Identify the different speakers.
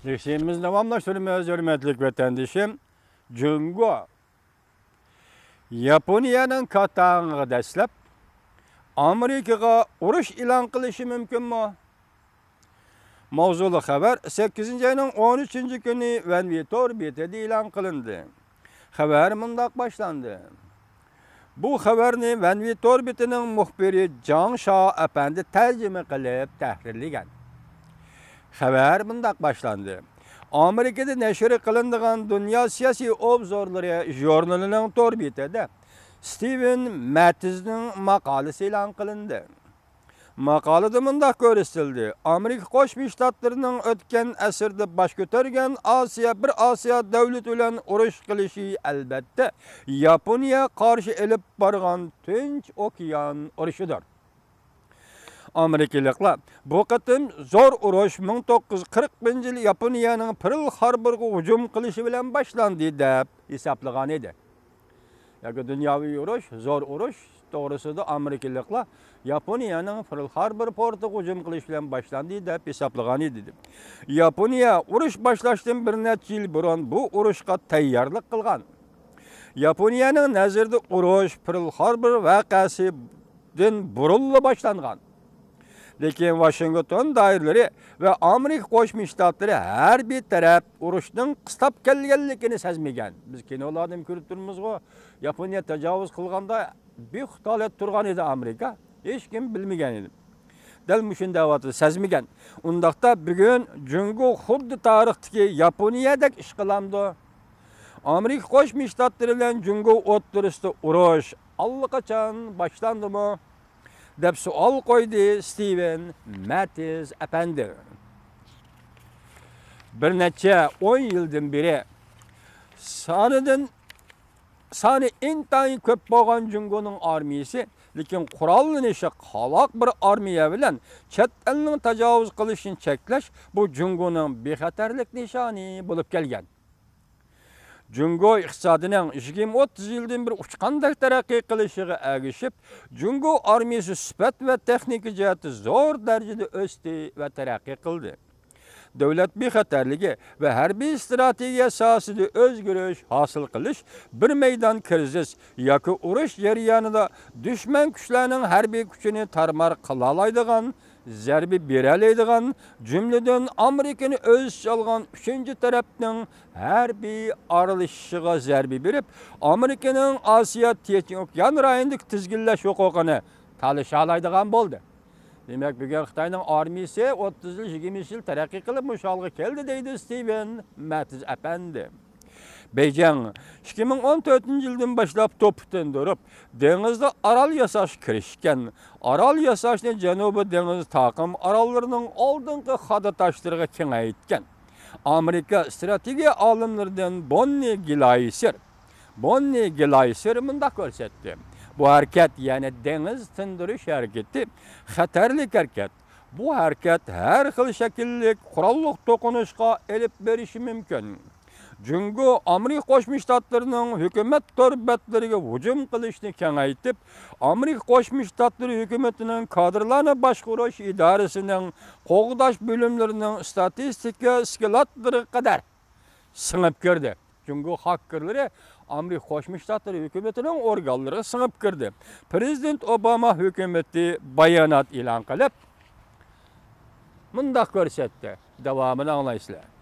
Speaker 1: Liksimiz davamlaştırmıyoruz hürmetlik vatandaşım. Jungo. Yaponiyanın katağını deslep Amerikaga uruş ilan qilishi mümkün mü? Mavzulu haber 8. ayının 13. günü Van Vitor betida ilan qilindi. Haber mundaq başlandı. Bu haberni Van Vitor betining muxbiri Jan Shah efendi tercüme qilib tahrirlagan. Haber mundaq başlandı. Amerikada neşri qilindigan Dünya Siyasi Obzorlari jurnalining tor betida Steven Mattizning maqolasi e'lon qilindi. Maqolada mundaq ko'rsatildi. Amerika Qo'shma Shtatlarining o'tgan asrda bosh ko'targan bir Osiyo davlati bilan urush qilishi albatta Yaponiya qarshi elib borgan Tinch okean urushidir. Amerikaliklar bu qatim zo'r urush 1940-yil Yaponiyaning Pearl Harborga hujum qilishi bilan boshlandi deb hisoblagan edi. Yani dünyaviy urush, zo'r urush to'g'risida Amerikaliklar Yaponiyaning Pearl Harbor portiga hujum qilish bilan boshlandi deb hisoblagan edi. Yaponiya urush boshlashdan bir necha yil burun bu urushga tayyorlik qilgan. Yaponiyaning nazarida urush Pearl Harbor voqeasidan burunli boshlangan. Lekin Washington doiralari ve Amerika Qo'shma Shtatlari har bir taraf urushning qistab kelganligini sezmagan. Biz kinolardan ko'rib turibmiz-ku, Yaponiya tajovuz qilganda bextolat turgan edi Amerika. Hech kim bilmagan edi. Dal mushunda vaqtda sezmagan. Undaqda bugun Jungo xuddi tarixdagi Yaponiyadek ish qilamdi. Amerika Qo'shma Shtatlari bilan Jungo o'rtasida urush allaqachon boshlandimi? deb savol qo'ydi Steven Mattis efendi. Bir necha 10 yildan beri sani intayin ko'p bo'lgan Jungoning armiyasi, lekin qurollanishi qaloq bir armiya bilan chet elning tajovuz qilishini cheklash bu Jungoning bexatarlik nishoni bo'lib kelgan. Jungo iqtisodining 20-30 yildan bir uçqandak taraqqiy qilishiga ergishib, Jungo armiyasi sifat va texnika jihati zo'r darajada o'sdi va taraqqiy qildi. Davlat bexatarligi va harbiy strategiya sohasida o'zgarish hosil qilish bir maydon krizis yoki urush jarayonida dushman kuchlarining harbiy kuchini tarmar qila oladigan, zarbi bera oladigan, jumladan Amerikani o'z olgan 3-tarafning harbiy aralashishiga zarbi berib, Amerikaning Osiyo Tinch okean rayonidagi tizginlash huquqini talasha oladigan bo'ldi. Demek bugun Xitoyning armiyasi 30 yil, 20 yil taraqqiy qilib musholga keldi deydi Steven Mattis efendi. Beijing 2014-yildan boshlab to'pdan durib, dengizda orol yasash kirishgan. Orol yasashni Janubiy dengiz taqim orollarining oldingi xada tashlariga kengaytgan. Amerika strategiya olimlaridan Bonnie Gleiser mundaq ko'rsatdi. Bu hareket yani deniz tındırış hareketi xatarli hareket. Bu hareket her xil şekillik qurolliq to'qinishga elib berishi mumkin. Jungo Amerika Qo'shma Shtatlarining hukumat torbatlariga hujum qilishni kengaytib, Amerika Qo'shma Shtatlari hukumatining kadrlarni boshqarish idorasining qo'g'dash bo'limlarining statistika skalatlari qadar singib kirdi. Jungo hakkerlari Amerika Qo'shma Shtatlari hukumatining organlariga singib kirdi. Prezident Obama hukumati bayonot e'lon qilib, mundaq ko'rsatdi. Davomini anglaysizlar.